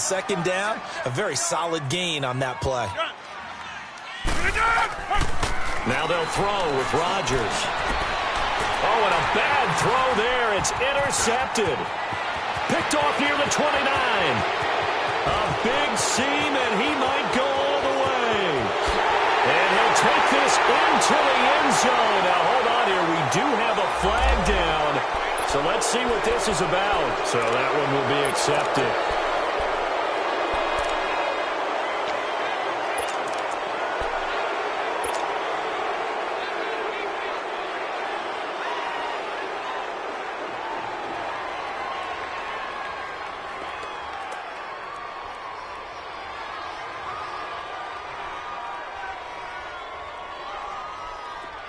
Second down, a very solid gain on that play. Now they'll throw with Rodgers. Oh, and a bad throw there. It's intercepted. Picked off near the 29. A big seam, and he might go all the way. And he'll take this into the end zone. Now, hold on here. We do have a flag down. So let's see what this is about. So that one will be accepted.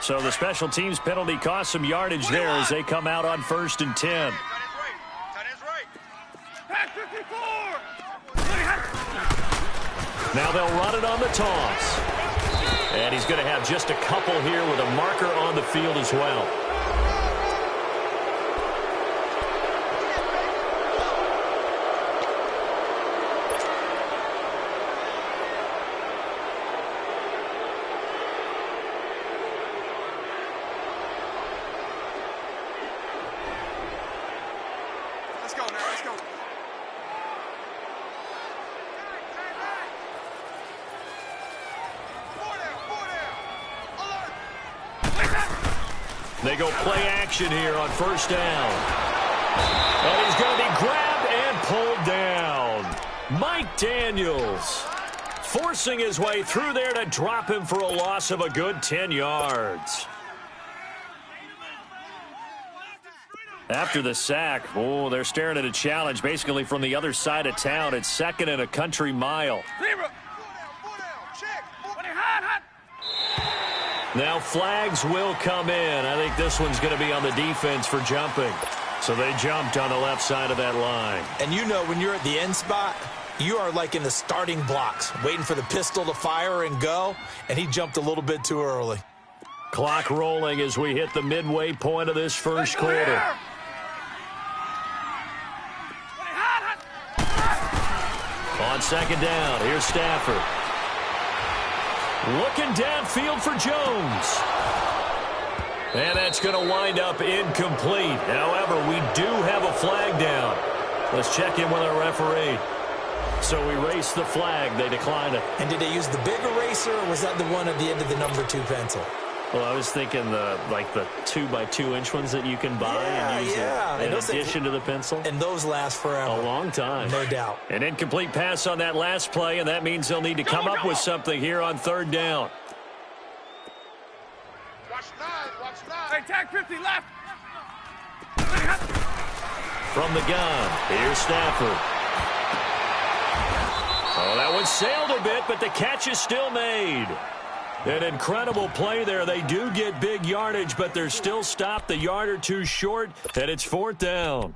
So the special teams penalty cost some yardage there as they come out on 1st and 10. Now they'll run it on the toss. And he's going to have just a couple here with a marker on the field as well. They go play action here on 1st down. And he's going to be grabbed and pulled down. Mike Daniels forcing his way through there to drop him for a loss of a good 10 yards. After the sack, oh, they're staring at a challenge basically from the other side of town. It's 2nd and a country mile. Now flags will come in. I think this one's going to be on the defense for jumping. So they jumped on the left side of that line. And you know when you're at the end spot, you are like in the starting blocks, waiting for the pistol to fire and go, and he jumped a little bit too early. Clock rolling as we hit the midway point of this first quarter. On 2nd down, here's Stafford. Looking downfield for Jones. And that's going to wind up incomplete. However, we do have a flag down. Let's check in with our referee. So we race the flag. They decline it. And did they use the big eraser, or was that the one at the end of the number 2 pencil? Well, I was thinking the 2x2-inch ones that you can buy and use in addition to the pencil. And those last forever. A long time. No doubt. An incomplete pass on that last play, and that means they'll need to come up with something here on 3rd down. Watch 9. Hey, tag 50 left. From the gun, here's Stafford. Oh, that one sailed a bit, but the catch is still made. An incredible play there. They do get big yardage, but they're still stopped a yard or two short, and it's 4th down.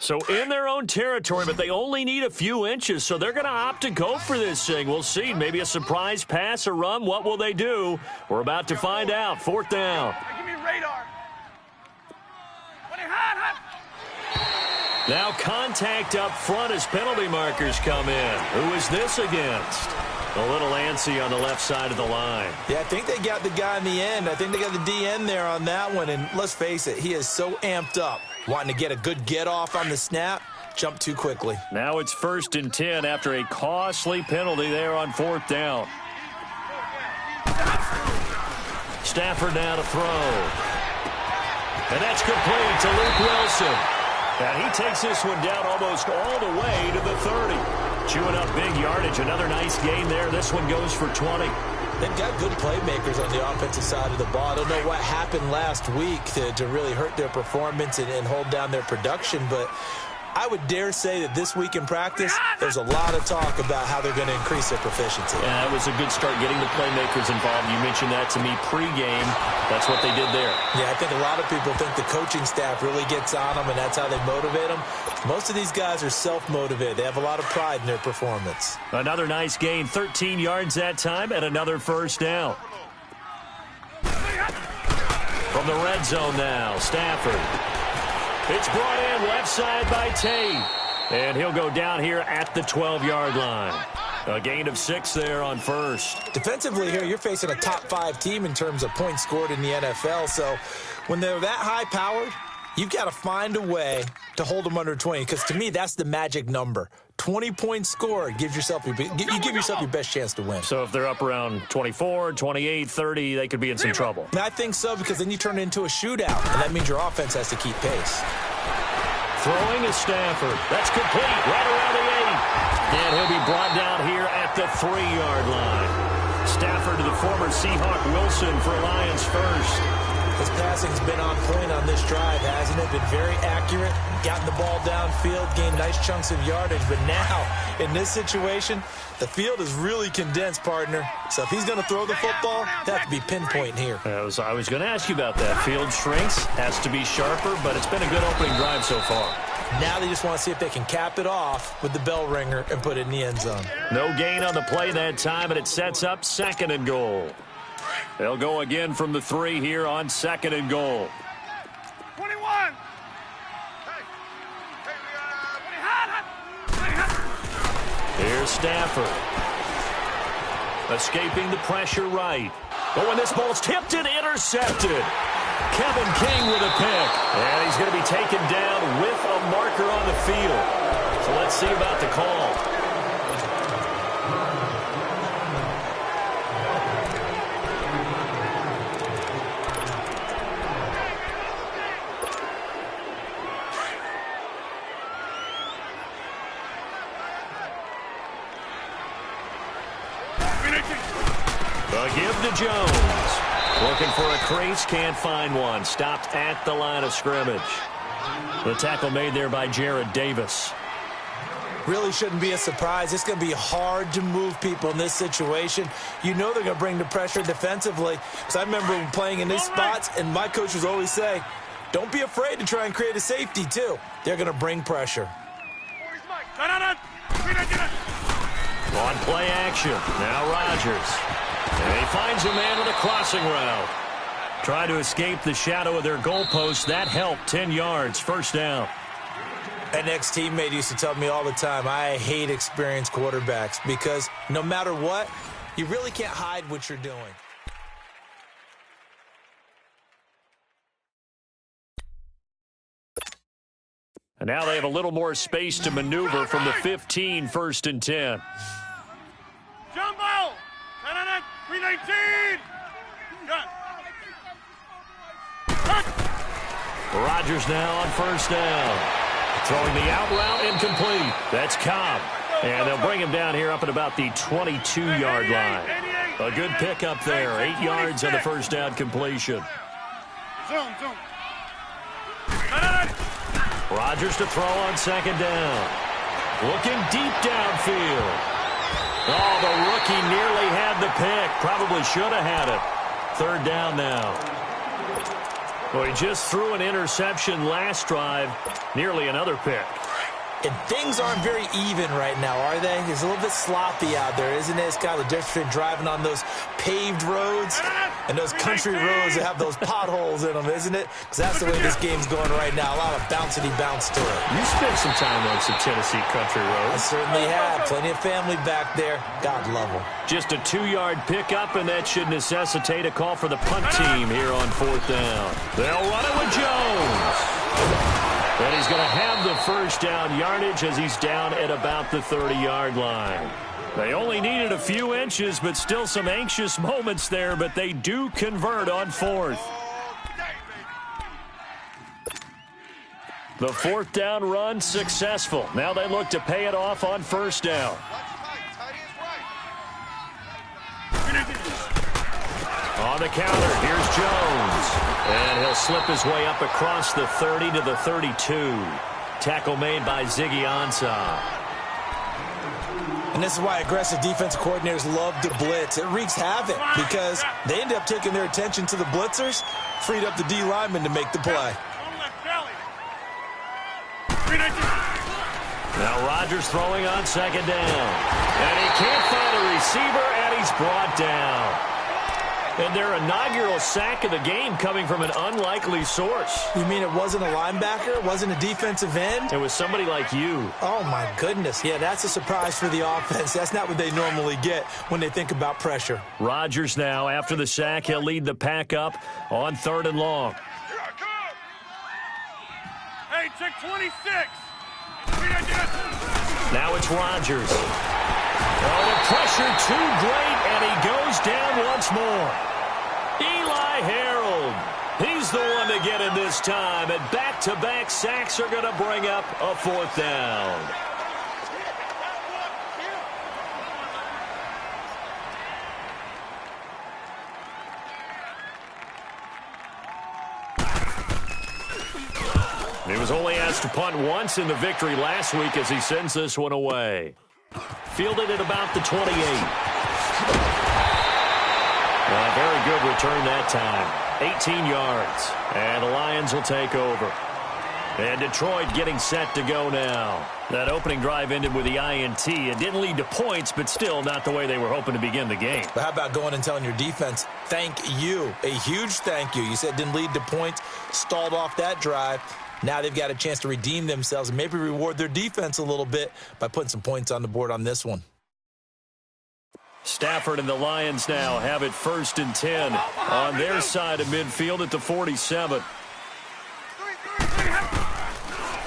So in their own territory, but they only need a few inches, so they're going to opt to go for this thing. We'll see. Maybe a surprise pass, a run. What will they do? We're about to find out. 4th down. Give me radar. Now contact up front as penalty markers come in. Who is this against? A little antsy on the left side of the line. Yeah, I think they got the guy in the end. I think they got the DN there on that one. And let's face it, he is so amped up, wanting to get a good get-off on the snap, jump too quickly. Now it's 1st and 10 after a costly penalty there on 4th down. Stafford now to throw. And that's complete to Luke Wilson. And he takes this one down almost all the way to the 30. Chewing up big yardage. Another nice gain there. This one goes for 20. They've got good playmakers on the offensive side of the ball. I don't know what happened last week to really hurt their performance and hold down their production, but I would dare say that this week in practice, there's a lot of talk about how they're going to increase their proficiency. Yeah, it was a good start getting the playmakers involved. You mentioned that to me pregame. That's what they did there. Yeah, I think a lot of people think the coaching staff really gets on them, and that's how they motivate them. Most of these guys are self-motivated. They have a lot of pride in their performance. Another nice gain, 13 yards that time, and another first down. From the red zone now, Stafford. It's brought in left side by Tate. And he'll go down here at the 12-yard line. A gain of 6 there on first. Defensively here, you're facing a top-5 team in terms of points scored in the NFL. So when they're that high-powered, you've got to find a way to hold them under 20. Because to me, that's the magic number. 20 points scored, you give yourself your best chance to win. So if they're up around 24, 28, 30, they could be in some trouble. And I think so, because then you turn it into a shootout, and that means your offense has to keep pace. Throwing is Stafford. That's complete, right around the 8. And he'll be brought down here at the 3-yard line. Stafford to the former Seahawk Wilson for Lions first. His passing's been on point on this drive, hasn't it? Been very accurate, gotten the ball downfield, gained nice chunks of yardage. But now, in this situation, the field is really condensed, partner. So if he's going to throw the football, that could be pinpoint here. I was going to ask you about that. Field shrinks, has to be sharper, but it's been a good opening drive so far. Now they just want to see if they can cap it off with the bell ringer and put it in the end zone. No gain on the play that time, and it sets up 2nd and goal. They'll go again from the 3 here on 2nd and goal. 21. Here's Stafford. Escaping the pressure right. But when this ball's tipped and intercepted. Kevin King with a pick. And he's going to be taken down with a marker on the field. So let's see about the call. A give to Jones. Looking for a crease, can't find one. Stopped at the line of scrimmage. The tackle made there by Jared Davis. Really shouldn't be a surprise. It's going to be hard to move people in this situation. You know they're going to bring the pressure defensively. Because I remember playing in these spots, and my coaches always say, don't be afraid to try and create a safety, too. They're going to bring pressure. On play action. Now Rodgers. And he finds a man with a crossing route. Trying to escape the shadow of their goalpost. That helped. 10 yards. First down. An ex-teammate used to tell me all the time, I hate experienced quarterbacks because no matter what, you really can't hide what you're doing. And now they have a little more space to maneuver from the 15, 1st and 10. Jumbo! 319! Rodgers now on first down. Throwing the out route incomplete. That's Cobb. And they'll bring him down here up at about the 22-yard line. A good pickup there. 8 yards on the first down completion. Zoom. Rodgers to throw on 2nd down. Looking deep downfield. Oh, the rookie nearly had the pick. Probably should have had it. 3rd down now. Well, he just threw an interception last drive. Nearly another pick. And things aren't very even right now, are they? It's a little bit sloppy out there, isn't it? It's kind of the difference between driving on those paved roads and those country roads that have those potholes in them, isn't it? Because that's the way this game's going right now. A lot of bouncy bounce to it. You spent some time on some Tennessee country I roads. certainly have. Plenty of family back there. God love them. Just a 2-yard pickup, and that should necessitate a call for the punt team here on 4th down. They'll run it with Jones. And he's going to have the first down yardage as he's down at about the 30-yard line. They only needed a few inches, but still some anxious moments there, but they do convert on 4th. The 4th down run successful. Now they look to pay it off on 1st down. On the counter, here's Jones. And he'll slip his way up across the 30 to the 32. Tackle made by Ziggy Ansah. And this is why aggressive defensive coordinators love to blitz. It wreaks havoc because they end up taking their attention to the blitzers, freed up the D lineman to make the play. Now Rodgers throwing on second down. And he can't find a receiver, and he's brought down. And their inaugural sack of the game coming from an unlikely source. You mean it wasn't a linebacker? It wasn't a defensive end? It was somebody like you. Oh, my goodness. Yeah, that's a surprise for the offense. That's not what they normally get when they think about pressure. Rodgers now, after the sack, he'll lead the pack up on 3rd and long. Hey, check 26. Now it's Rodgers. Oh, the pressure too great, and he goes down once more. Eli Harold, he's the one to get him this time, and back-to-back sacks are going to bring up a 4th down. He was only asked to punt once in the victory last week as he sends this one away. Fielded at about the 28. A very good return that time. 18 yards. And the Lions will take over. And Detroit getting set to go now. That opening drive ended with the INT. It didn't lead to points, but still not the way they were hoping to begin the game. But how about going and telling your defense, thank you. A huge thank you. You said it didn't lead to points, stalled off that drive. Now they've got a chance to redeem themselves and maybe reward their defense a little bit by putting some points on the board on this one. Stafford and the Lions now have it 1st and 10 on their side of midfield at the 47.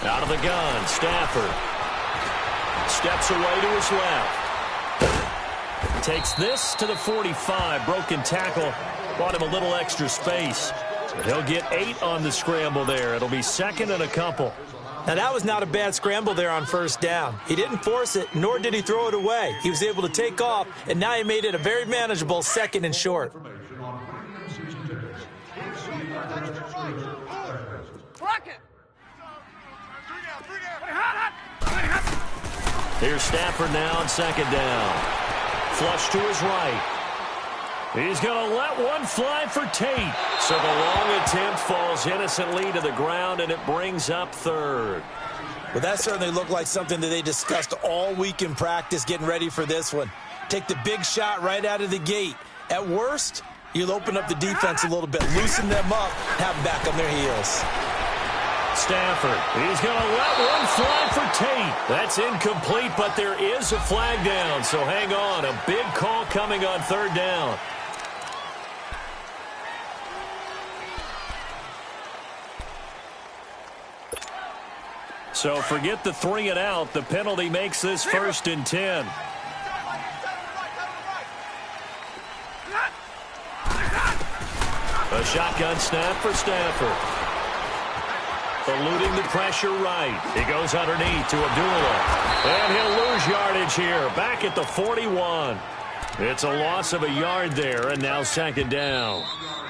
Out of the gun, Stafford steps away to his left. Takes this to the 45. Broken tackle. Bought him a little extra space. But he'll get 8 on the scramble there. It'll be 2nd and a couple. Now, that was not a bad scramble there on 1st down. He didn't force it, nor did he throw it away. He was able to take off, and now he made it a very manageable 2nd and short. Here's Stafford now on 2nd down. Flush to his right. He's going to let one fly for Tate. So the long attempt falls innocently to the ground, and it brings up 3rd. Well, that certainly looked like something that they discussed all week in practice getting ready for this one. Take the big shot right out of the gate. At worst, you'll open up the defense a little bit, loosen them up, have them back on their heels. Stafford, he's going to let one fly for Tate. That's incomplete, but there is a flag down, so hang on. A big call coming on 3rd down. So forget the 3 and out. The penalty makes this 1st and 10. A shotgun snap for Stafford. Eluding the pressure right. He goes underneath to Abdullah. And he'll lose yardage here. Back at the 41. It's a loss of a yard there, and now 2nd down.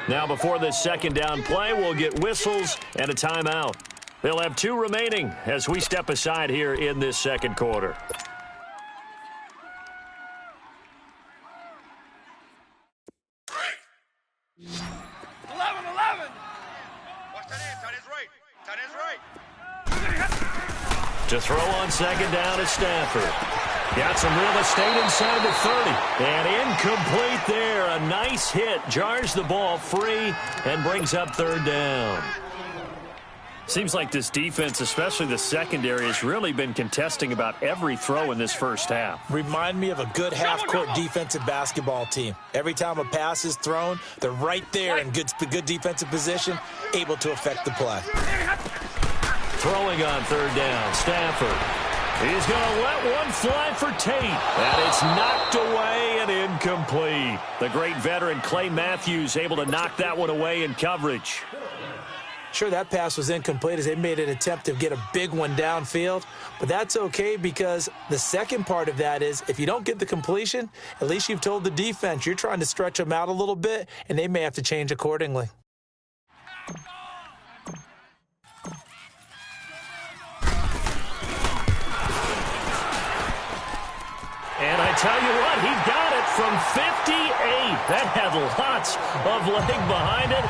Now before this 2nd down play, we'll get whistles and a timeout. They'll have 2 remaining as we step aside here in this 2nd quarter. To throw on 2nd down is Stafford. Got some real estate inside the 30. And incomplete there. A nice hit. Jars the ball free and brings up 3rd down. Seems like this defense, especially the secondary, has really been contesting about every throw in this 1st half. Remind me of a good half-court defensive basketball team. Every time a pass is thrown, they're right there in good defensive position, able to affect the play. Throwing on 3rd down, Stafford. He's going to let one fly for Tate. And it's knocked away and incomplete. The great veteran Clay Matthews able to knock that one away in coverage. Sure, that pass was incomplete as they made an attempt to get a big one downfield, but that's okay because the second part of that is if you don't get the completion, at least you've told the defense you're trying to stretch them out a little bit, and they may have to change accordingly. tell you what, he got it from 58. That had lots of leg behind it.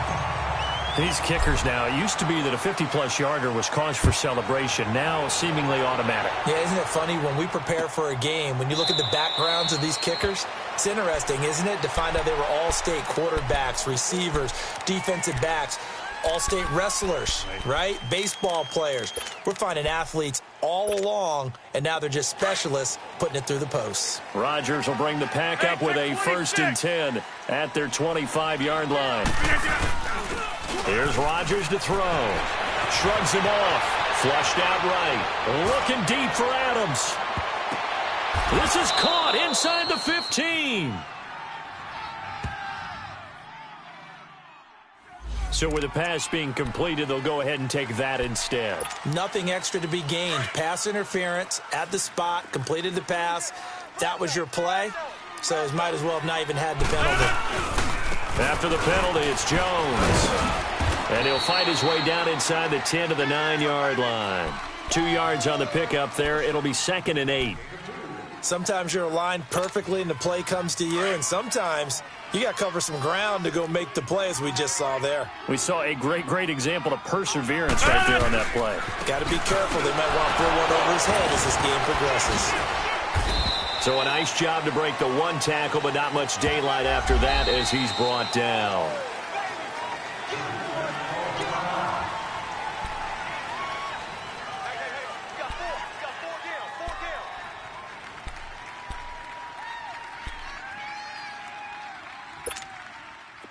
These kickers now, it used to be that a 50-plus yarder was cause for celebration. Now, seemingly automatic. Yeah, isn't it funny when we prepare for a game, when you look at the backgrounds of these kickers, it's interesting, isn't it, to find out they were all-state quarterbacks, receivers, defensive backs, all-state wrestlers, right? Baseball players. We're finding athletes all along, and now they're just specialists putting it through the posts. Rodgers will bring the pack up with a 1st and 10 at their 25-yard line. Here's Rodgers to throw. Shrugs him off. Flushed out right. Looking deep for Adams. This is caught inside the 15. So with the pass being completed, they'll go ahead and take that instead. Nothing extra to be gained. Pass interference at the spot, completed the pass. That was your play, so it might as well have not even had the penalty. After the penalty, it's Jones. And he'll fight his way down inside the 10 to the 9-yard line. 2 yards on the pickup there. It'll be 2nd and 8. Sometimes you're aligned perfectly and the play comes to you, and sometimes you got to cover some ground to go make the play, as we just saw there. We saw a great example of perseverance right there on that play. Got to be careful. They might want to throw one over his head as this game progresses. So a nice job to break the one tackle, but not much daylight after that as he's brought down.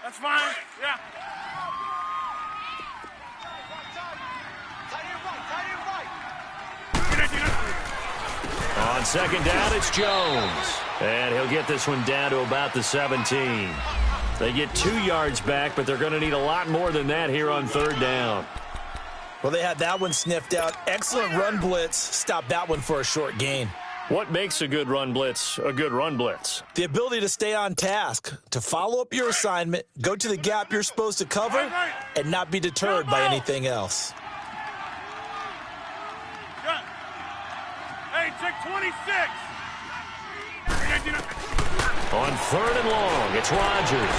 That's fine. Yeah. On 2nd down, it's Jones. And he'll get this one down to about the 17. They get 2 yards back, but they're going to need a lot more than that here on 3rd down. Well, they had that one sniffed out. Excellent run blitz. Stopped that one for a short gain. What makes a good run blitz a good run blitz? The ability to stay on task, to follow up your assignment, go to the gap you're supposed to cover, and not be deterred by anything else. Hey, check 26. On 3rd and long, it's Rodgers.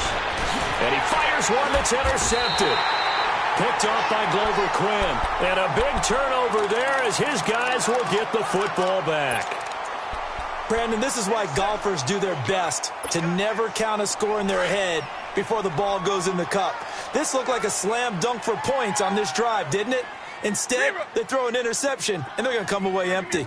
And he fires one that's intercepted. Picked off by Glover Quinn. And a big turnover there as his guys will get the football back. Brandon, this is why golfers do their best to never count a score in their head before the ball goes in the cup. This looked like a slam dunk for points on this drive, didn't it? Instead, they throw an interception, and they're going to come away empty.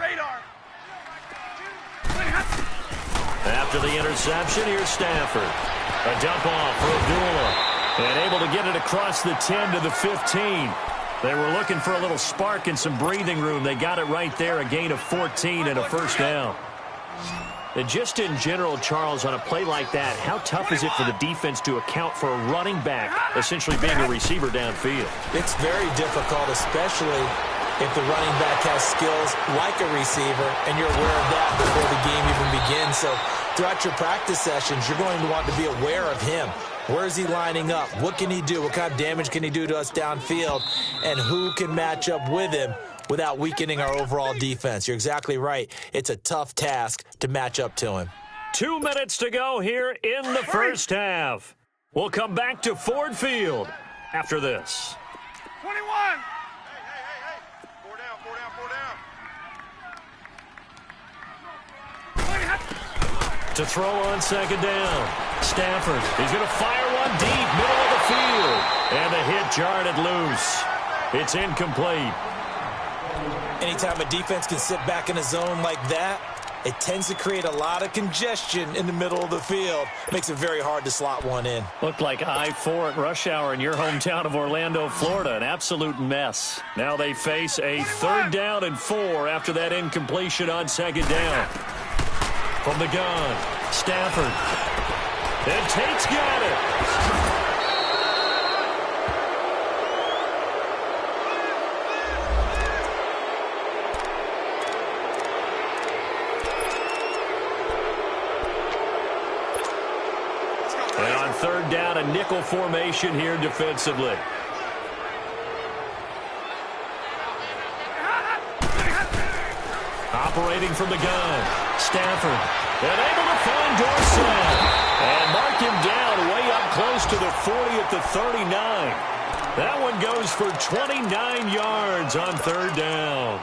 After the interception, here's Stafford. A dump off for Abdullah. And able to get it across the 10 to the 15. They were looking for a little spark and some breathing room. They got it right there, a gain of 14 and a 1st down. And just in general, Charles, on a play like that, how tough is it for the defense to account for a running back essentially being a receiver downfield? It's very difficult, especially if the running back has skills like a receiver, and you're aware of that before the game even begins. So throughout your practice sessions, you're going to want to be aware of him. Where is he lining up? What can he do? What kind of damage can he do to us downfield? And who can match up with him without weakening our overall defense? You're exactly right. It's a tough task to match up to him. 2 minutes to go here in the first half. We'll come back to Ford Field after this. 21. Hey. 4 down. To throw on 2nd down. Stafford, he's going to fire one deep, middle of the field. And the hit jarred loose. It's incomplete. Anytime a defense can sit back in a zone like that, it tends to create a lot of congestion in the middle of the field. Makes it very hard to slot one in. Looked like I-4 at rush hour in your hometown of Orlando, Florida. An absolute mess. Now they face a 3rd down and 4 after that incompletion on 2nd down. From the gun, Stafford. And Tate's got it. And on 3rd down, a nickel formation here defensively. Operating from the gun, Stafford. And able to find Dorsett. And mark him down way up close to the 40 at the 39. That one goes for 29 yards on third down.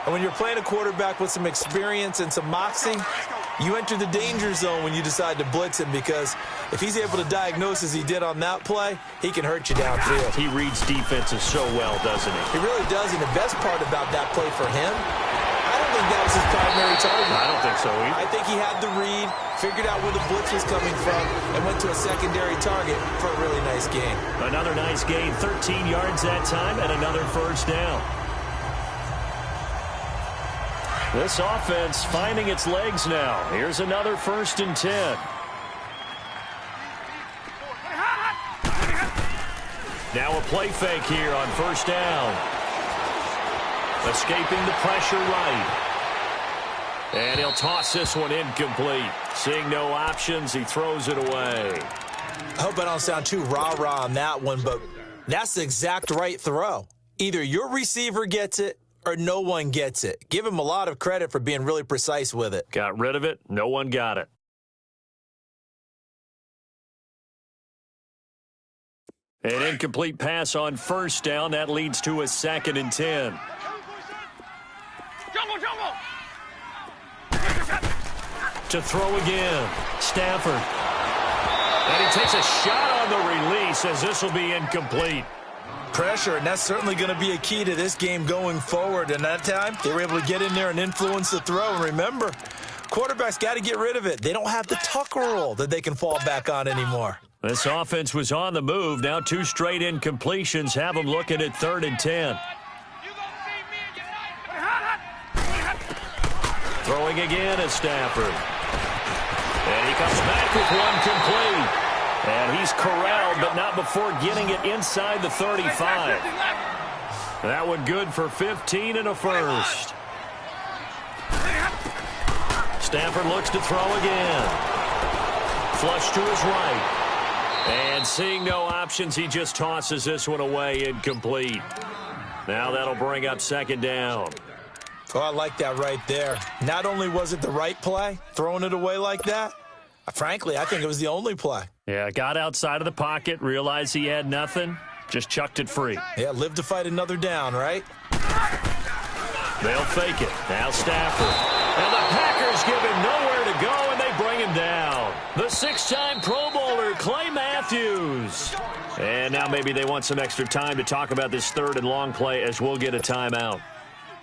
And when you're playing a quarterback with some experience and some moxie, you enter the danger zone when you decide to blitz him, because if he's able to diagnose as he did on that play, he can hurt you downfield. He reads defenses so well, doesn't he? He really does, and the best part about that play for him, I don't think that was his primary target. I don't think so either. I think he had the read, figured out where the blitz was coming from, and went to a secondary target for a really nice gain. Another nice gain, 13 yards that time, and another first down. This offense finding its legs now. Here's another 1st and 10. Now a play fake here on first down. Escaping the pressure right. And he'll toss this one incomplete. Seeing no options, he throws it away. I hope I don't sound too rah-rah on that one, but that's the exact right throw. Either your receiver gets it or no one gets it. Give him a lot of credit for being really precise with it. Got rid of it. No one got it. An incomplete pass on first down. That leads to a 2nd and 10. To throw again. Stafford. And he takes a shot on the release as this will be incomplete. Pressure, and that's certainly going to be a key to this game going forward. And that time, they were able to get in there and influence the throw. And remember, quarterbacks got to get rid of it. They don't have the tuck rule that they can fall back on anymore. This offense was on the move. Now 2 straight incompletions have them looking at 3rd and 10. Throwing again is Stafford. And he comes back with one complete. And he's corralled, but not before getting it inside the 35. That one good for 15 and a first. Stafford looks to throw again. Flush to his right. And seeing no options, he just tosses this one away incomplete. Now that'll bring up 2nd down. Oh, I like that right there. Not only was it the right play, throwing it away like that, frankly, I think it was the only play. Yeah, got outside of the pocket, realized he had nothing, just chucked it free. Yeah, live to fight another down, right? They'll fake it. Now Stafford. And the Packers give him nowhere to go, and they bring him down. The 6-time Pro Bowler, Clay Matthews. And now maybe they want some extra time to talk about this 3rd and long play, as we'll get a timeout.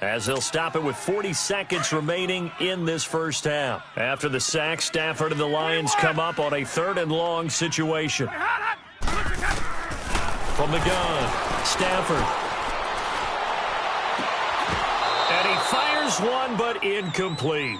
As they'll stop it with 40 seconds remaining in this first half. After the sack, Stafford and the Lions come up on a 3rd and long situation. From the gun, Stafford. And he fires one, but incomplete.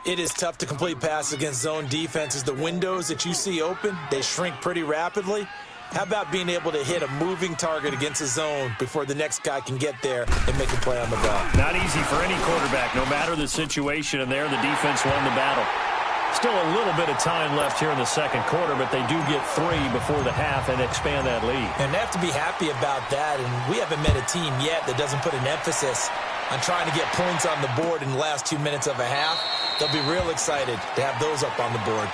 It is tough to complete passes against zone defenses. The windows that you see open, they shrink pretty rapidly. How about being able to hit a moving target against a zone before the next guy can get there and make a play on the ball? Not easy for any quarterback, no matter the situation, and there the defense won the battle. Still a little bit of time left here in the 2nd quarter, but they do get 3 before the half and expand that lead. And they have to be happy about that, and we haven't met a team yet that doesn't put an emphasis on trying to get points on the board in the last 2 minutes of a half. They'll be real excited to have those up on the board.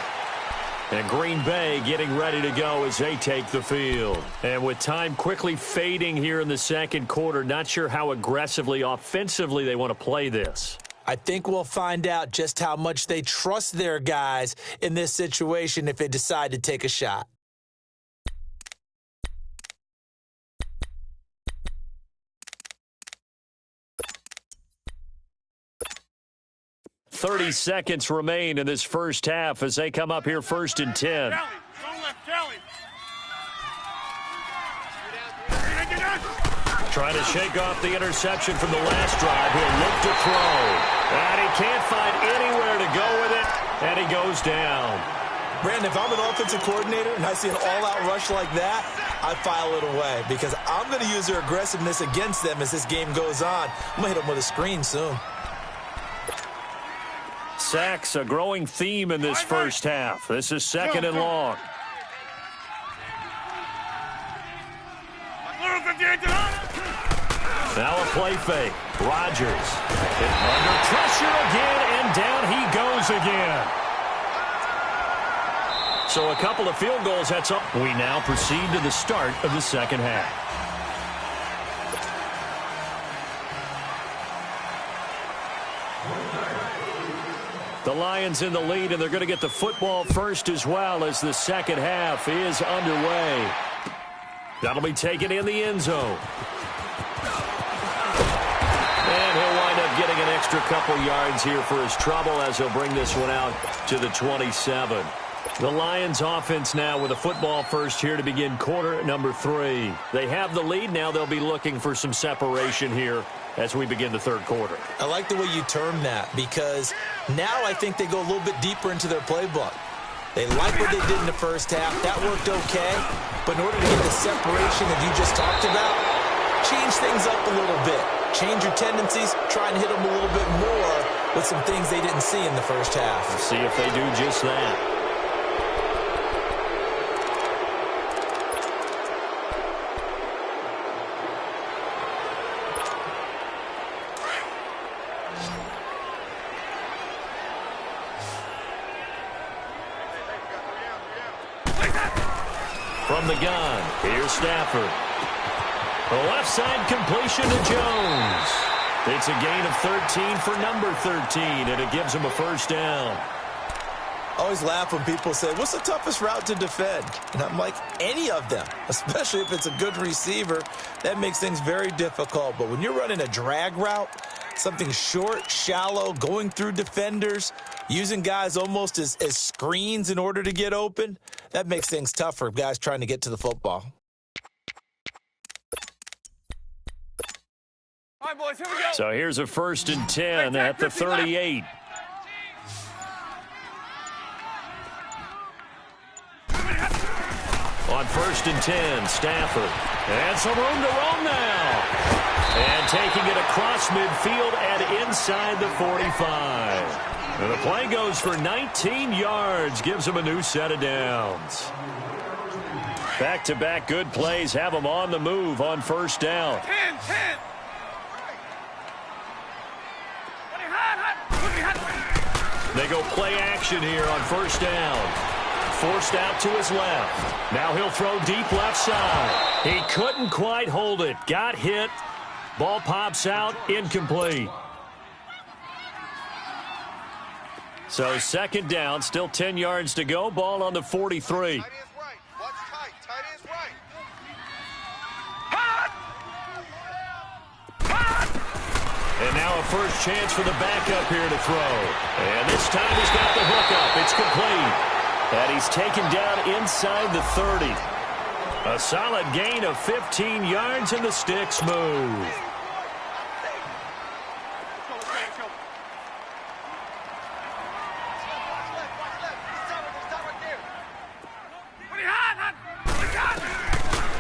And Green Bay getting ready to go as they take the field. And with time quickly fading here in the 2nd quarter, not sure how aggressively, offensively they want to play this. I think we'll find out just how much they trust their guys in this situation if they decide to take a shot. .30 seconds remain in this first half as they come up here 1st and 10. Trying to shake off the interception from the last drive. He'll look to throw. And he can't find anywhere to go with it, and he goes down. Brandon, if I'm an offensive coordinator and I see an all-out rush like that, I file it away because I'm going to use their aggressiveness against them as this game goes on. I'm going to hit them with a screen soon. Sacks, a growing theme in this first half. This is 2nd and long. Now a play fake. Rodgers under pressure again, and down he goes again. So a couple of field goals, that's all. We now proceed to the start of the second half. The Lions in the lead, and they're going to get the football first as well as the second half is underway. That'll be taken in the end zone. And he'll wind up getting an extra couple yards here for his trouble as he'll bring this one out to the 27. The Lions offense now with a football first here to begin quarter number 3. They have the lead. Now they'll be looking for some separation here as we begin the third quarter. I like the way you term that, because now I think they go a little bit deeper into their playbook. They like what they did in the first half. That worked okay. But in order to get the separation that you just talked about, change things up a little bit. Change your tendencies. Try and hit them a little bit more with some things they didn't see in the first half. Let's see if they do just that. From the gun, here's Stafford. The left side completion to Jones. It's a gain of 13 for number 13, and it gives him a first down. I always laugh when people say, what's the toughest route to defend? And I'm like, any of them, especially if it's a good receiver. That makes things very difficult. But when you're running a drag route, something short, shallow, going through defenders, using guys almost as screens in order to get open, that makes things tough for guys trying to get to the football. All right, boys, here we go. So here's a 1st and 10 at the 38. On 1st and 10, Stafford. And some room to roam now. And taking it across midfield and inside the 45. And the play goes for 19 yards, gives him a new set of downs. Back-to-back good plays have him on the move on first down. 10. They go play action here on first down. Forced out to his left. Now he'll throw deep left side. He couldn't quite hold it. Got hit. Ball pops out. Incomplete. So second down. Still 10 yards to go. Ball on the 43. Tight is right. Watch tight. Tight is right. And now a first chance for the backup here to throw. And this time he's got the hook up. It's complete. And he's taken down inside the 30. A solid gain of 15 yards, and the sticks move.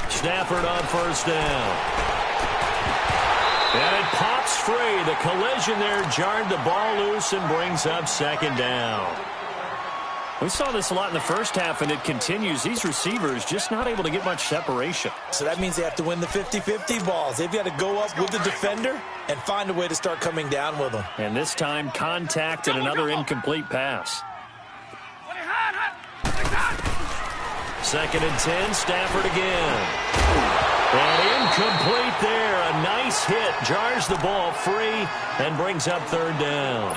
Stafford on first down. And it pops free. The collision there jarred the ball loose and brings up second down. We saw this a lot in the first half, and it continues. These receivers just not able to get much separation. So that means they have to win the 50-50 balls. They've got to go up with the defender and find a way to start coming down with them. And this time, contact and another incomplete pass. 2nd and 10, Stafford again. And incomplete there. A nice hit. Jars the ball free and brings up third down.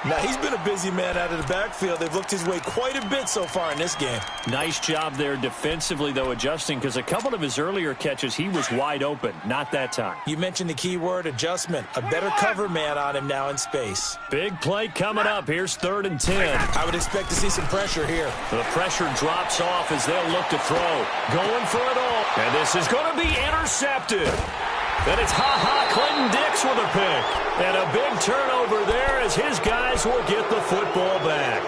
Now, he's been a busy man out of the backfield. They've looked his way quite a bit so far in this game. Nice job there defensively, though, adjusting, because a couple of his earlier catches, he was wide open. Not that time. You mentioned the key word, adjustment. A better cover man on him now in space. Big play coming up. Here's 3rd and 10. I would expect to see some pressure here. The pressure drops off as they'll look to throw. Going for it all. And this is going to be intercepted. And it's Clinton Dix with a pick. And a big turnover there as his guys will get the football back.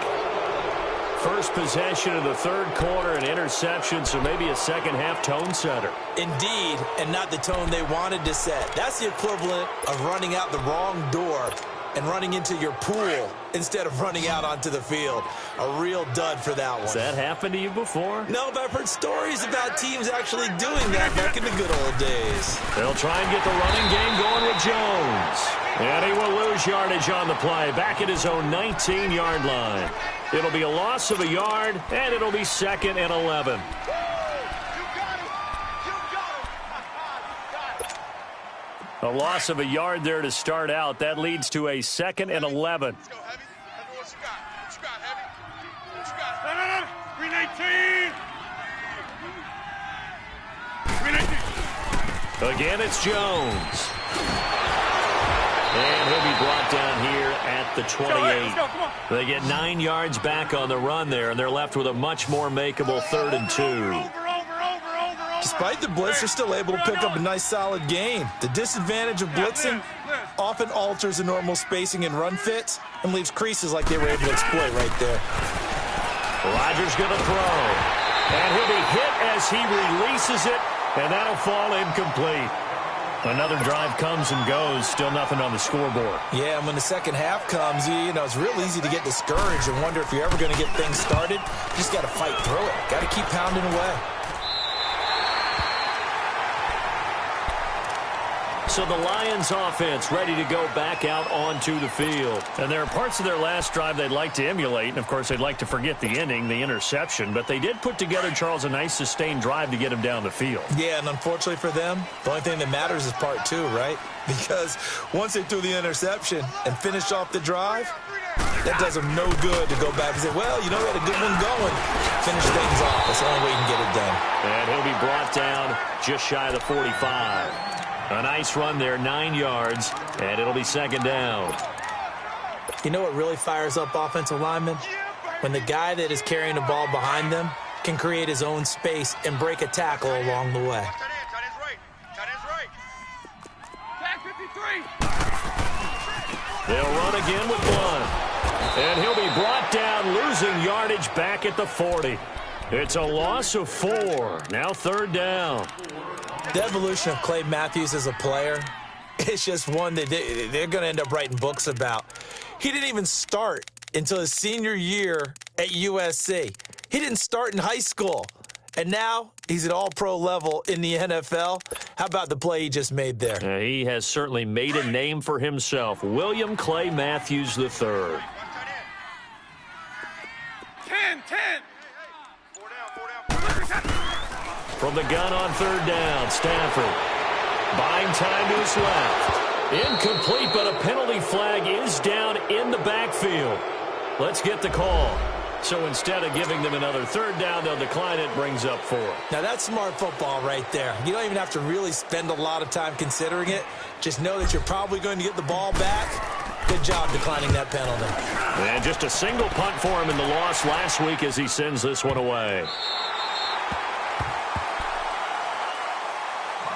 First possession of the third quarter, an interception, so maybe a second half tone setter. Indeed, and not the tone they wanted to set. That's the equivalent of running out the wrong door and running into your pool instead of running out onto the field. A real dud for that one. Has that happened to you before? No, but I've heard stories about teams actually doing that back in the good old days. They'll try and get the running game going with Jones. And he will lose yardage on the play, back at his own 19-yard line. It'll be a loss of a yard, and it'll be 2nd and 11. A loss of a yard there to start out. That leads to a 2nd and 11. Let's go, Heavy. Heavy, what you got? What you got, Heavy? What you got? No. 319. 319. Again, it's Jones. And he'll be brought down here at the 28. Let's go, come on. They get 9 yards back on the run there, and they're left with a much more makeable 3rd and 2. Despite the blitz, they're still able to pick up a nice, solid gain. The disadvantage of blitzing often alters the normal spacing and run fits and leaves creases like they were able to exploit right there. Rodgers going to throw. And he'll be hit as he releases it, and that'll fall incomplete. Another drive comes and goes, still nothing on the scoreboard. Yeah, and when the second half comes, you know, it's real easy to get discouraged and wonder if you're ever going to get things started. You just got to fight through it. Got to keep pounding away. So the Lions offense ready to go back out onto the field. And there are parts of their last drive they'd like to emulate. And, of course, they'd like to forget the ending, the interception. But they did put together, Charles, a nice sustained drive to get him down the field. Yeah, and unfortunately for them, the only thing that matters is part 2, right? Because once they threw the interception and finished off the drive, that does them no good to go back and say, well, you know, we had a good one going. Finish things off. That's the only way you can get it done. And he'll be brought down just shy of the 45. A nice run there, 9 yards, and it'll be 2nd down. You know what really fires up offensive linemen? When the guy that is carrying the ball behind them can create his own space and break a tackle along the way. Tight end's right. Tight end's right. Back 53. They'll run again with Blunt. And he'll be brought down, losing yardage back at the 40. It's a loss of 4. Now 3rd down. The evolution of Clay Matthews as a player, it's just one that they're going to end up writing books about. He didn't even start until his senior year at USC. He didn't start in high school. And now he's at all-pro level in the NFL. How about the play he just made there? He has certainly made a name for himself. William Clay Matthews III. 10. 10. 4 down. From the gun on 3rd down, Stafford buying time to his left. Incomplete, but a penalty flag is down in the backfield. Let's get the call. So instead of giving them another 3rd down, they'll decline it, brings up 4. Now, that's smart football right there. You don't even have to really spend a lot of time considering it. Just know that you're probably going to get the ball back. Good job declining that penalty. And just a single punt for him in the loss last week as he sends this one away.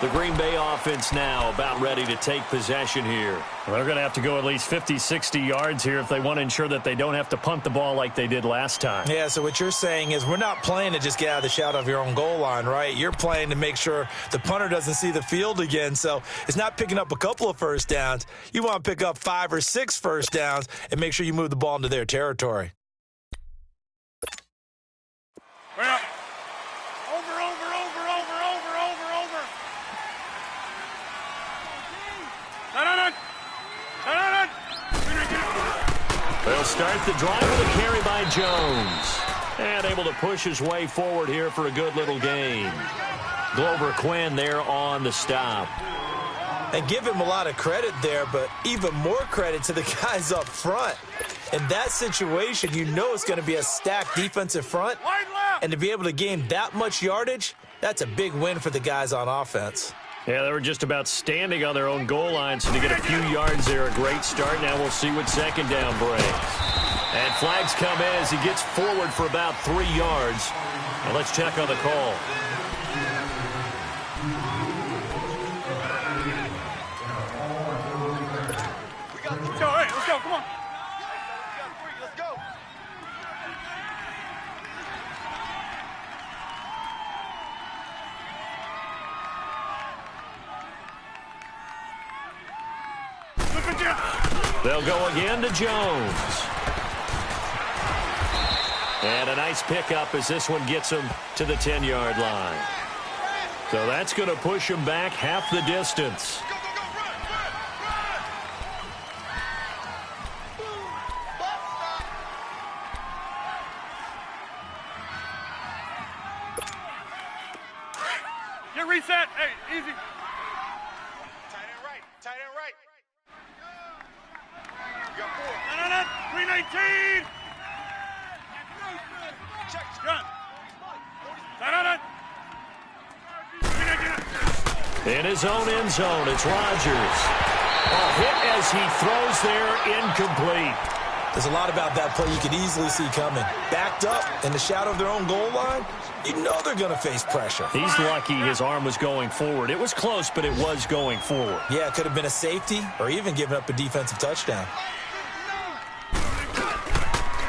The Green Bay offense now about ready to take possession here. Well, they're going to have to go at least 50, 60 yards here if they want to ensure that they don't have to punt the ball like they did last time. Yeah, so what you're saying is we're not playing to just get out of the shadow of your own goal line, right? You're playing to make sure the punter doesn't see the field again. So it's not picking up a couple of first downs. You want to pick up 5 or 6 first downs and make sure you move the ball into their territory. Well, over. No. They'll start the drive with a carry by Jones. And able to push his way forward here for a good little gain. Glover Quinn there on the stop. And give him a lot of credit there, but even more credit to the guys up front. In that situation, you know it's going to be a stacked defensive front. And to be able to gain that much yardage, that's a big win for the guys on offense. Yeah, they were just about standing on their own goal line, so to get a few yards there, a great start. Now we'll see what 2nd down brings. And flags come in as he gets forward for about 3 yards. And let's check on the call. Let's go, hey, let's go, come on. Let's go. Flip it down. They'll go again to Jones. And a nice pickup as this one gets him to the 10-yard line. So that's going to push him back half the distance. Get reset. Hey, easy. Tight end right. Tight end right. You got 4. No. 319. Check. Gun. No. In his own end zone, it's Rodgers. A hit as he throws there, incomplete. There's a lot about that play you could easily see coming. Backed up in the shadow of their own goal line, you know they're going to face pressure. He's lucky his arm was going forward. It was close, but it was going forward. Yeah, it could have been a safety or even given up a defensive touchdown.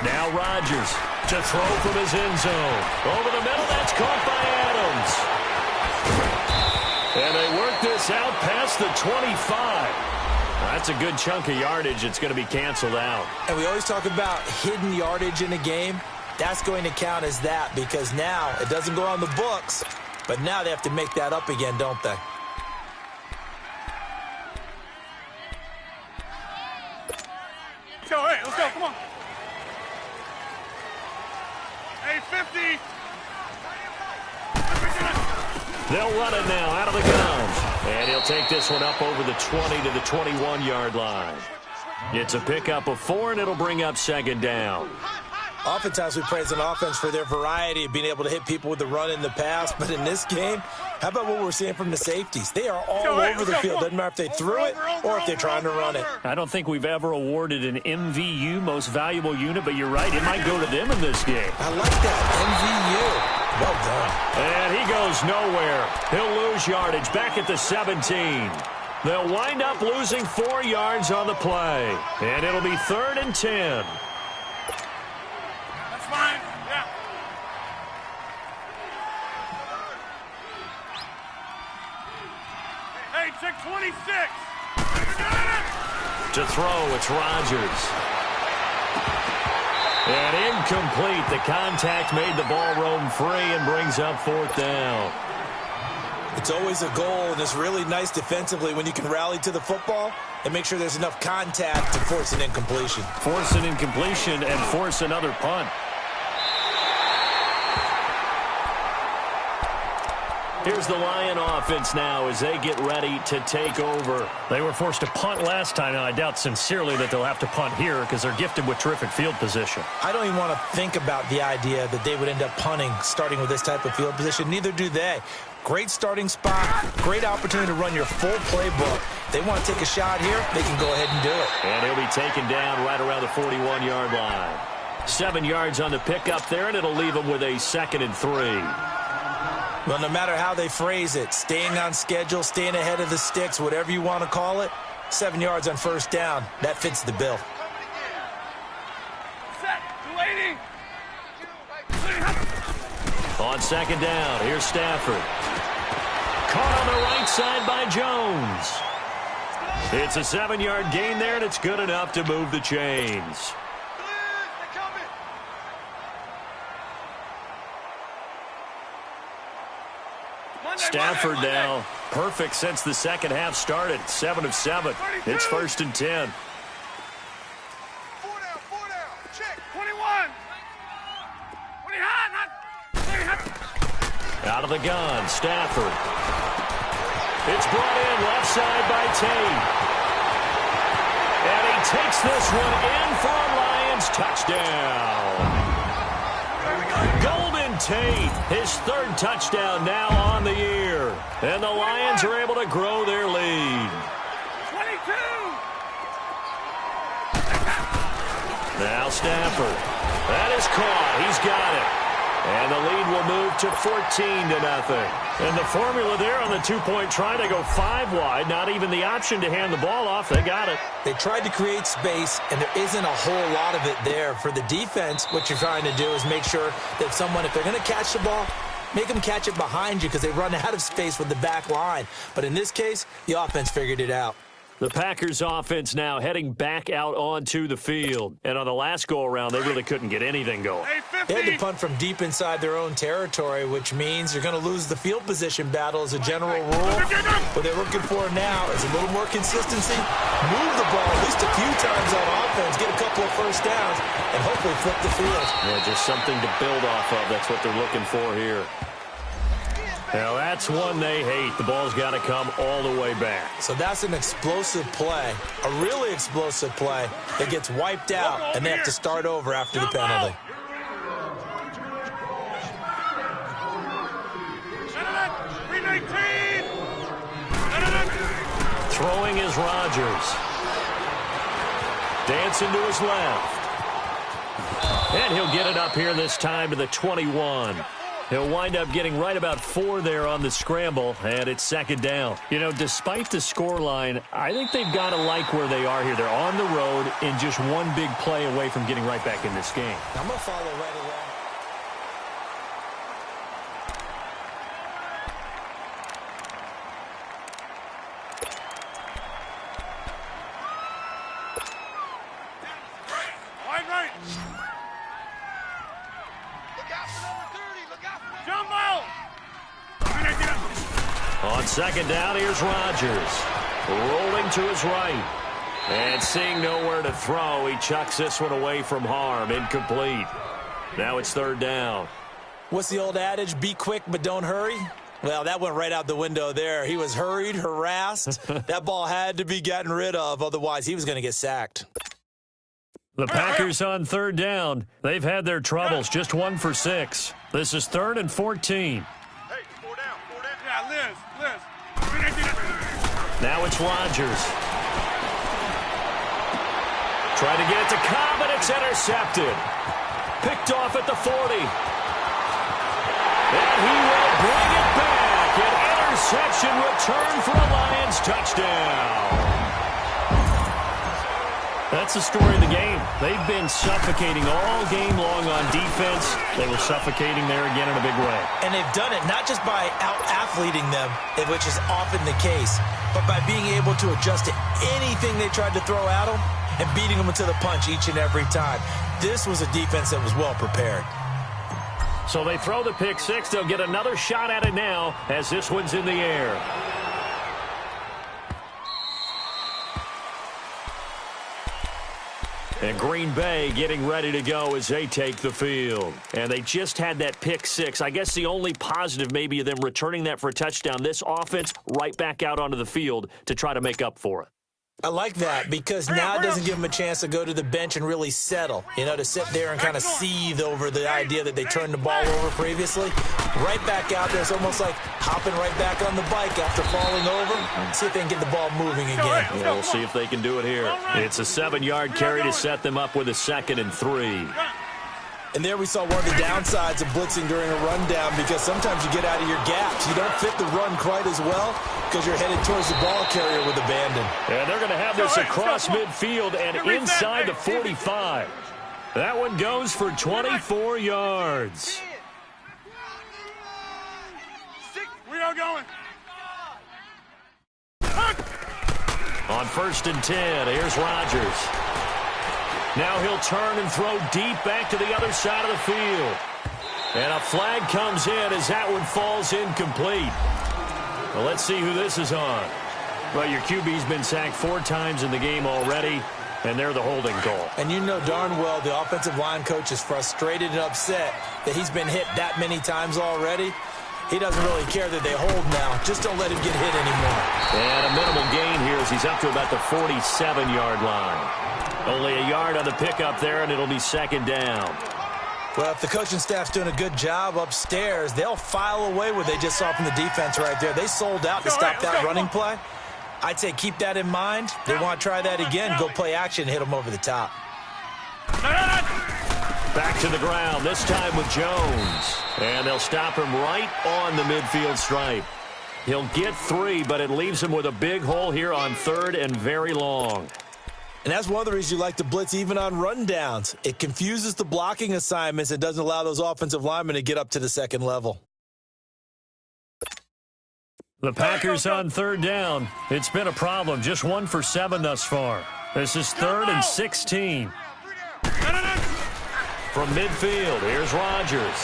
Now Rodgers to throw from his end zone. Over the middle, that's caught by Adams. And they work this out past the 25. That's a good chunk of yardage. It's going to be canceled out. And we always talk about hidden yardage in a game. That's going to count as that because now it doesn't go on the books, but now they have to make that up again, don't they? Let's go, come on. Hey, 50. They'll run it now out of the gun. And he'll take this one up over the 20 to the 21-yard line. It's a pickup of 4, and it'll bring up second down. Oftentimes we praise an offense for their variety of being able to hit people with the run in the pass, but in this game, how about what we're seeing from the safeties? They are all over the field. Doesn't matter if they threw it or if they're trying to run it. I don't think we've ever awarded an MVU, most valuable unit, but you're right, it might go to them in this game. I like that, MVU. Well done. And he goes nowhere. He'll lose yardage back at the 17. They'll wind up losing 4 yards on the play. And it'll be 3rd and 10. That's fine. Yeah. Hey, check 26. To throw, it's Rodgers. And incomplete. The contact made the ball roam free and brings up 4th down. It's always a goal, and it's really nice defensively when you can rally to the football and make sure there's enough contact to force an incompletion. Force an incompletion and force another punt. Here's the Lion offense now as they get ready to take over. They were forced to punt last time, and I doubt sincerely that they'll have to punt here because they're gifted with terrific field position. I don't even want to think about the idea that they would end up punting starting with this type of field position. Neither do they. Great starting spot, great opportunity to run your full playbook. If they want to take a shot here, they can go ahead and do it. And he'll be taken down right around the 41-yard line. 7 yards on the pickup there, and it'll leave them with a 2nd and 3. Well, no matter how they phrase it, staying on schedule, staying ahead of the sticks, whatever you want to call it, 7 yards on 1st down, that fits the bill. Set. Waiting. On 2nd down, here's Stafford. Caught on the right side by Jones. It's a 7-yard gain there, and it's good enough to move the chains. Stafford now perfect since the second half started. 7 of 7. It's 1st and 10. 4 down. Check. 21. 20 high. Out of the gun, Stafford. It's brought in left side by Tate. And he takes this one in for a Lions touchdown. Golden Tate, his 3rd touchdown now on the year. And the Lions are able to grow their lead. 22. Now Stafford. That is caught. He's got it. And the lead will move to 14-0. And the formula there on the 2-point try to go 5 wide. Not even the option to hand the ball off. They got it. They tried to create space, and there isn't a whole lot of it there. For the defense, what you're trying to do is make sure that someone, if they're going to catch the ball, make them catch it behind you because they run out of space with the back line. But in this case, the offense figured it out. The Packers offense now heading back out onto the field. And on the last go-around, they really couldn't get anything going. They had to punt from deep inside their own territory, which means you're going to lose the field position battle as a general rule. What they're looking for now is a little more consistency, move the ball at least a few times on offense, get a couple of first downs, and hopefully flip the field. Yeah, just something to build off of. That's what they're looking for here. Now, that's one they hate. The ball's got to come all the way back. So that's an explosive play, a really explosive play that gets wiped out, and they have to start over after the penalty. Throwing is Rodgers. Dancing to his left. And he'll get it up here this time to the 21. He'll wind up getting right about 4 there on the scramble, and it's second down. You know, despite the scoreline, I think they've got to like where they are here. They're on the road and just one big play away from getting right back in this game. I'm going to follow right away. On second down, here's Rodgers. Rolling to his right. And seeing nowhere to throw, he chucks this one away from harm. Incomplete. Now it's third down. What's the old adage? Be quick, but don't hurry. Well, that went right out the window there. He was hurried, harassed. That ball had to be gotten rid of. Otherwise, he was going to get sacked. The Packers on third down. They've had their troubles. Just 1 for 6. This is 3rd and 14. Now it's Rodgers. Trying to get it to Cobb, and it's intercepted. Picked off at the 40. And he will bring it back. An interception return for a Lions touchdown. That's the story of the game. They've been suffocating all game long on defense. They were suffocating there again in a big way. And they've done it not just by out-athleting them, which is often the case, but by being able to adjust to anything they tried to throw at them and beating them to the punch each and every time. This was a defense that was well prepared. So they throw the pick six. They'll get another shot at it now as this one's in the air. And Green Bay getting ready to go as they take the field. And they just had that pick six. I guess the only positive maybe of them returning that for a touchdown. This offense right back out onto the field to try to make up for it. I like that because now it doesn't give them a chance to go to the bench and really settle, to sit there and kind of seethe over the idea that they turned the ball over previously. Right back out there. It's almost like hopping right back on the bike after falling over. See if they can get the ball moving again. Yeah, we'll see if they can do it here. It's a 7-yard carry to set them up with a 2nd and 3. And there we saw one of the downsides of blitzing during a rundown because sometimes you get out of your gaps. You don't fit the run quite as well because you're headed towards the ball carrier with abandon. And they're going to have this across midfield and inside the 45. That one goes for 24 yards. We are going. On 1st and 10, here's Rodgers. Now he'll turn and throw deep back to the other side of the field. And a flag comes in as that one falls incomplete. Well, let's see who this is on. Well, your QB's been sacked 4 times in the game already, and they're the holding call. And you know darn well the offensive line coach is frustrated and upset that he's been hit that many times already. He doesn't really care that they hold now. Just don't let him get hit anymore. And a minimal gain here as he's up to about the 47-yard line. Only a yard on the pickup there, and it'll be 2nd down. Well, if the coaching staff's doing a good job upstairs, they'll file away what they just saw from the defense right there. They sold out to stop that running play. I'd say keep that in mind. They want to try that again. Go play action, hit them over the top. Back to the ground, this time with Jones. And they'll stop him right on the midfield stripe. He'll get 3, but it leaves him with a big hole here on 3rd and very long. And that's one of the reasons you like to blitz even on rundowns. It confuses the blocking assignments and doesn't allow those offensive linemen to get up to the 2nd level. The Packers on third down. It's been a problem. Just 1 for 7 thus far. This is 3rd and 16. From midfield, here's Rodgers.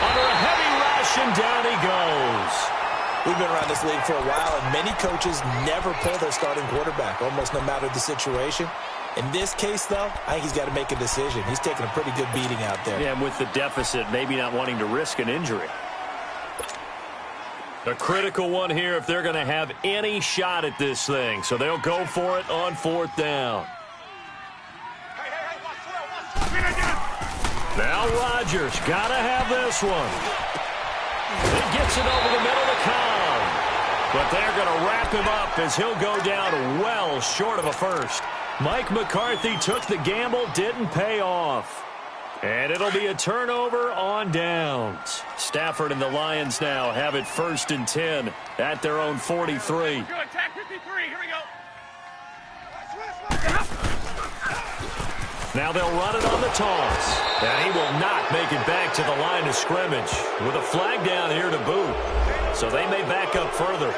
Under a heavy rush, and down he goes. We've been around this league for a while, and many coaches never pull their starting quarterback, almost no matter the situation. In this case, though, I think he's got to make a decision. He's taking a pretty good beating out there. Yeah, and with the deficit, maybe not wanting to risk an injury. A critical one here if they're going to have any shot at this thing. So they'll go for it on 4th down. Now Rodgers got to have this one. He gets it over the middle to Cobb. But they're going to wrap him up as he'll go down well short of a first. Mike McCarthy took the gamble, didn't pay off. And it'll be a turnover on downs. Stafford and the Lions now have it 1st and 10 at their own 43. Good, attack 53. Here we go. Now they'll run it on the toss. And he will not make it back to the line of scrimmage with a flag down here to boot. So they may back up further.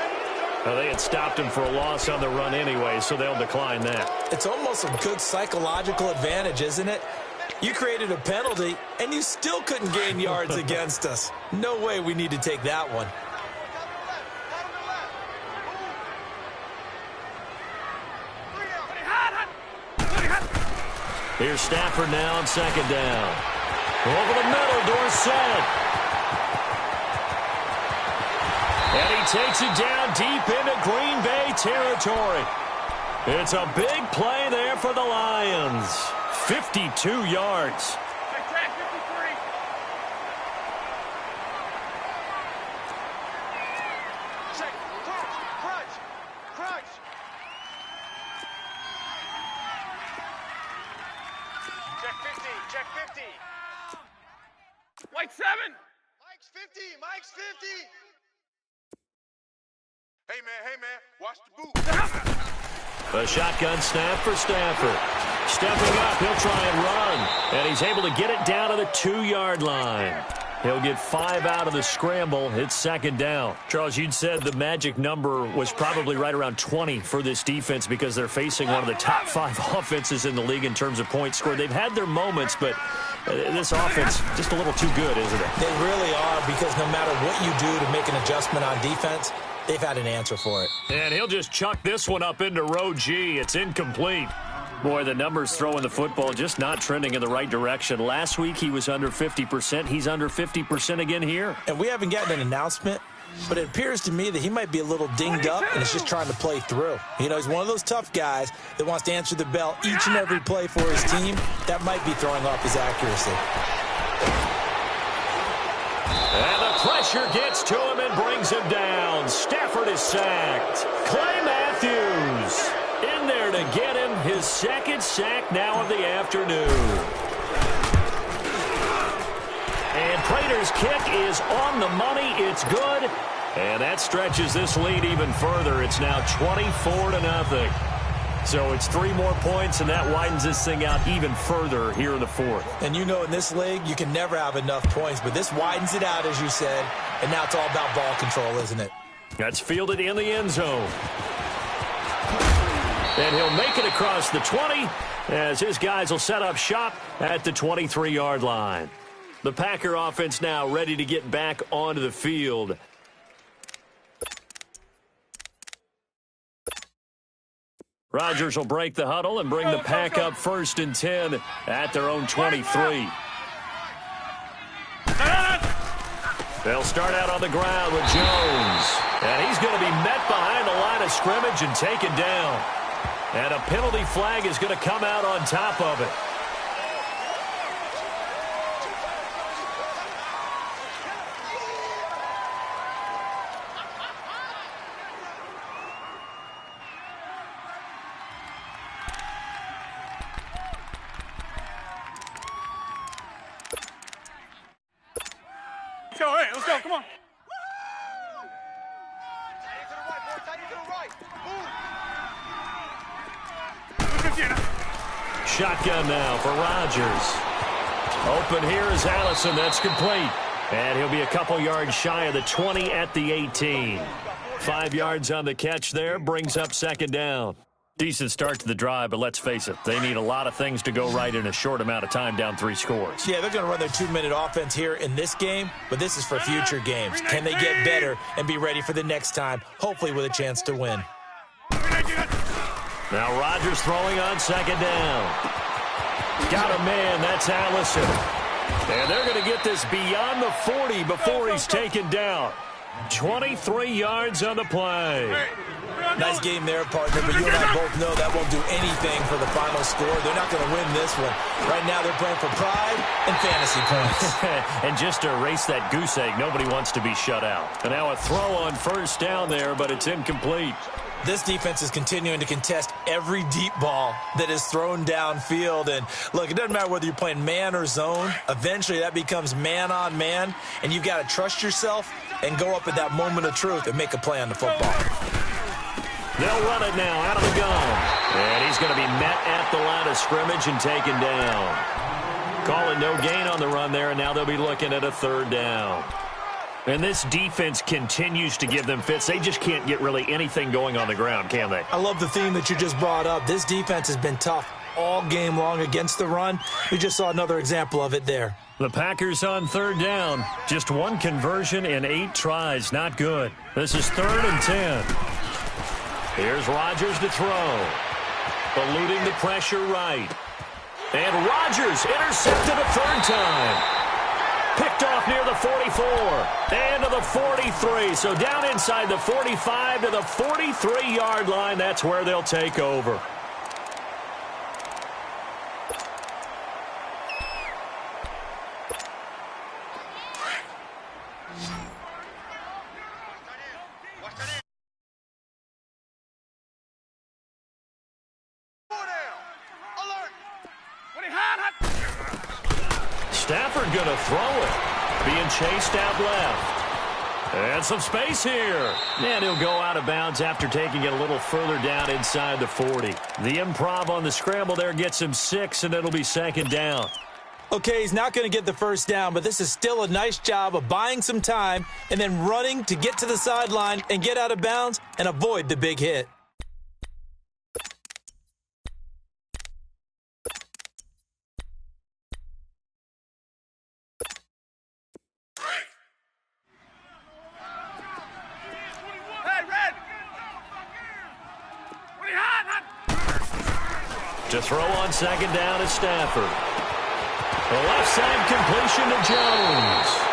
Now, they had stopped him for a loss on the run anyway, so they'll decline that. It's almost a good psychological advantage, isn't it? You created a penalty, and you still couldn't gain yards against us. No way we need to take that one. Here's Stafford now on 2nd down. Over the middle, Dorsett. And he takes it down deep into Green Bay territory. It's a big play there for the Lions. 52 yards. Attack 53. Check. Crunch. Crunch. Check 50. Check 50. White 7. Mike's 50. Mike's 50. Hey, man. Watch the boot. A shotgun snap for Stafford. Stepping up, he'll try and run. And he's able to get it down to the 2-yard line. He'll get 5 out of the scramble. It's 2nd down. Charles, you'd said the magic number was probably right around 20 for this defense because they're facing one of the top 5 offenses in the league in terms of points scored. They've had their moments, but this offense just a little too good, isn't it? They really are, because no matter what you do to make an adjustment on defense, they've had an answer for it. And he'll just chuck this one up into row G. It's incomplete. Boy, the numbers throwing the football just not trending in the right direction. Last week he was under 50%. He's under 50% again here. And we haven't gotten an announcement, but it appears to me that he might be a little dinged up and is just trying to play through. You know, he's one of those tough guys that wants to answer the bell each and every play for his team. That might be throwing off his accuracy. And the pressure gets to him and brings him down. Stafford is sacked. Clay Matthews in there to get him his 2nd sack now of the afternoon. And Prater's kick is on the money. It's good. And that stretches this lead even further. It's now 24-0. So it's 3 more points, and that widens this thing out even further here in the 4th. And you know, in this league, you can never have enough points, but this widens it out, as you said, and now it's all about ball control, isn't it? That's fielded in the end zone. And he'll make it across the 20 as his guys will set up shop at the 23-yard line. The Packer offense now ready to get back onto the field. Rodgers will break the huddle and bring the Pack up 1st and 10 at their own 23. They'll start out on the ground with Jones. And he's going to be met behind the line of scrimmage and taken down. And a penalty flag is going to come out on top of it. All right, let's go. Come on. Shotgun now for Rodgers. Open here is Allison. That's complete. And he'll be a couple yards shy of the 20 at the 18. 5 yards on the catch there, brings up second down. Decent start to the drive, but let's face it, they need a lot of things to go right in a short amount of time, down 3 scores. Yeah, they're going to run their 2-minute offense here in this game, but this is for future games. Can they get better and be ready for the next time, hopefully with a chance to win? Now Rodgers throwing on second down. Got a man, that's Allison. And they're going to get this beyond the 40 before he's taken down. 23 yards on the play. Nice game there, partner, but you and I both know that won't do anything for the final score. They're not going to win this one. Right now they're playing for pride and fantasy points. And just to erase that goose egg, nobody wants to be shut out. And now a throw on first down there, but it's incomplete. This defense is continuing to contest every deep ball that is thrown downfield. And, look, it doesn't matter whether you're playing man or zone. Eventually that becomes man-on-man, and you've got to trust yourself and go up at that moment of truth and make a play on the football. They'll run it now out of the gun. And he's going to be met at the line of scrimmage and taken down. Calling no gain on the run there, and now they'll be looking at a third down. And this defense continues to give them fits. They just can't get really anything going on the ground, can they? I love the theme that you just brought up. This defense has been tough all game long against the run. We just saw another example of it there. The Packers on third down. Just 1 conversion in 8 tries. Not good. This is 3rd and 10. Here's Rodgers to throw. Eluding the pressure right. And Rodgers intercepted a 3rd time. Picked off near the 44 and to the 43. So down inside the 45 to the 43-yard line. That's where they'll take over. Stafford going to throw it. Being chased out left. And some space here. And he'll go out of bounds after taking it a little further down inside the 40. The improv on the scramble there gets him 6, and it'll be second down. Okay, he's not going to get the first down, but this is still a nice job of buying some time and then running to get to the sideline and get out of bounds and avoid the big hit. To throw on second down is Stafford. The left side completion to Jones.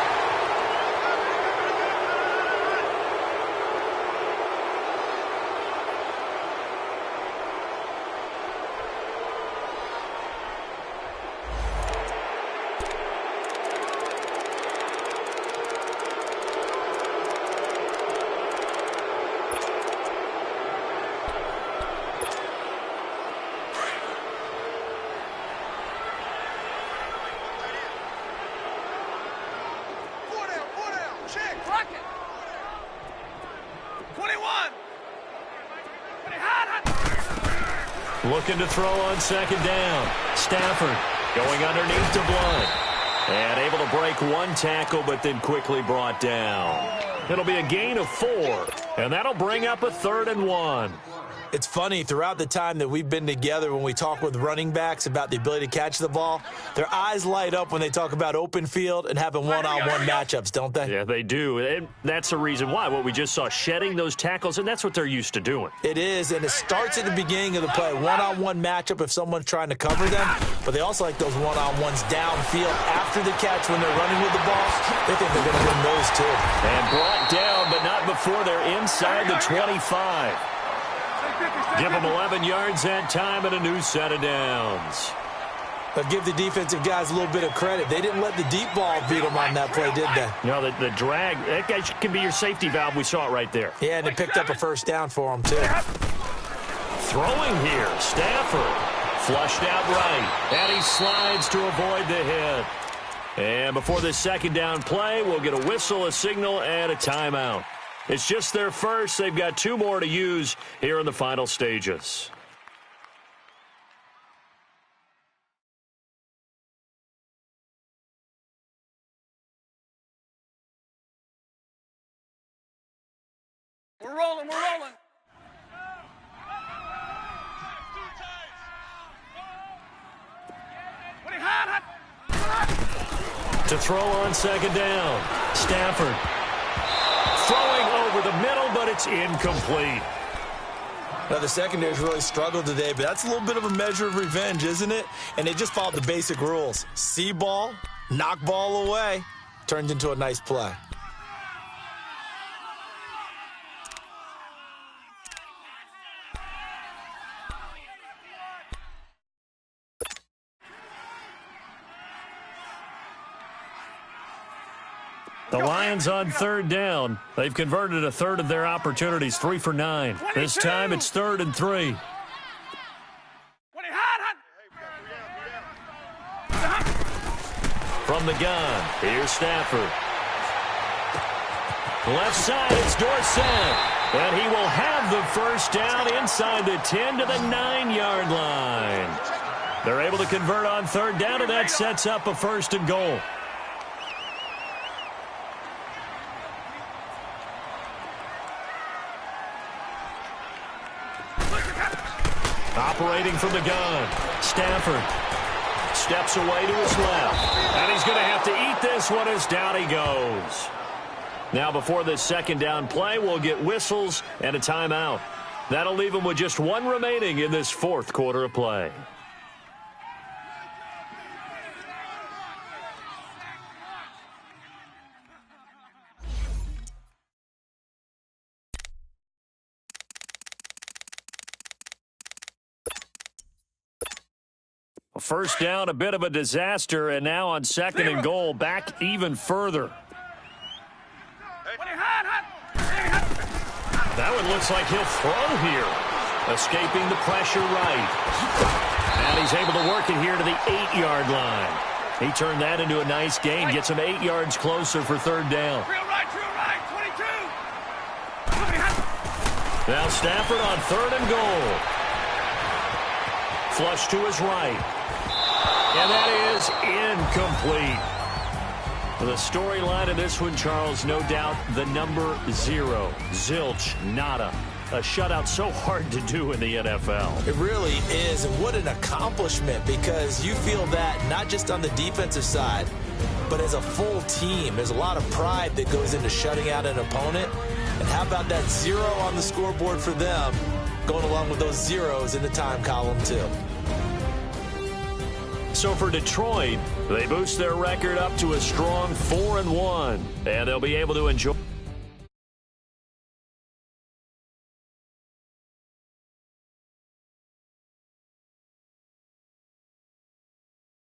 Looking to throw on second down. Stafford going underneath to Blunt. And able to break 1 tackle, but then quickly brought down. It'll be a gain of 4, and that'll bring up a 3rd and 1. It's funny, throughout the time that we've been together, when we talk with running backs about the ability to catch the ball, their eyes light up when they talk about open field and having one-on-one matchups, don't they? Yeah, they do. And that's the reason why. What we just saw, shedding those tackles, and that's what they're used to doing. It is, and it starts at the beginning of the play. One-on-one matchup if someone's trying to cover them, but they also like those one-on-ones downfield after the catch when they're running with the ball. They think they're going to win those too. And brought down, but not before they're inside the 25. Give them 11 yards that time and a new set of downs. But give the defensive guys a little bit of credit. They didn't let the deep ball beat them on that play, did they? No, the drag, that guy can be your safety valve. We saw it right there. Yeah, and they picked up a first down for them, too. Throwing here, Stafford. Flushed out right, and he slides to avoid the hit. And before this second down play, we'll get a whistle, a signal, and a timeout. It's just their first. They've got 2 more to use here in the final stages. We're rolling, we're rolling. To throw on second down. Stafford throwing over the middle, but it's incomplete. Now, the secondary's really struggled today, but that's a little bit of a measure of revenge, isn't it? And they just followed the basic rules. See ball, knock ball away. Turned into a nice play. The Lions on third down. They've converted a third of their opportunities, 3 for 9. 22. This time it's 3rd and 3. From the gun, here's Stafford. Left side, it's Dorsett. And he will have the first down inside the 10 to the 9-yard line. They're able to convert on third down, and that sets up a 1st and goal. Operating from the gun, Stafford steps away to his left. And he's going to have to eat this one as down he goes. Now before this second down play, we'll get whistles and a timeout. That'll leave him with just 1 remaining in this 4th quarter of play. First down, a bit of a disaster, and now on 2nd and goal, back even further. That one looks like he'll throw here. Escaping the pressure right. And he's able to work it here to the 8-yard line. He turned that into a nice gain, gets him 8 yards closer for 3rd down. Real right, 22. Now Stafford on 3rd and goal. Flush to his right. And that is incomplete. The storyline of this one, Charles, no doubt the number 0. Zilch, nada. A shutout so hard to do in the NFL. It really is, and what an accomplishment, because you feel that not just on the defensive side, but as a full team. There's a lot of pride that goes into shutting out an opponent. And how about that 0 on the scoreboard for them, going along with those zeros in the time column, too. So for Detroit, they boost their record up to a strong 4-1, and they'll be able to enjoy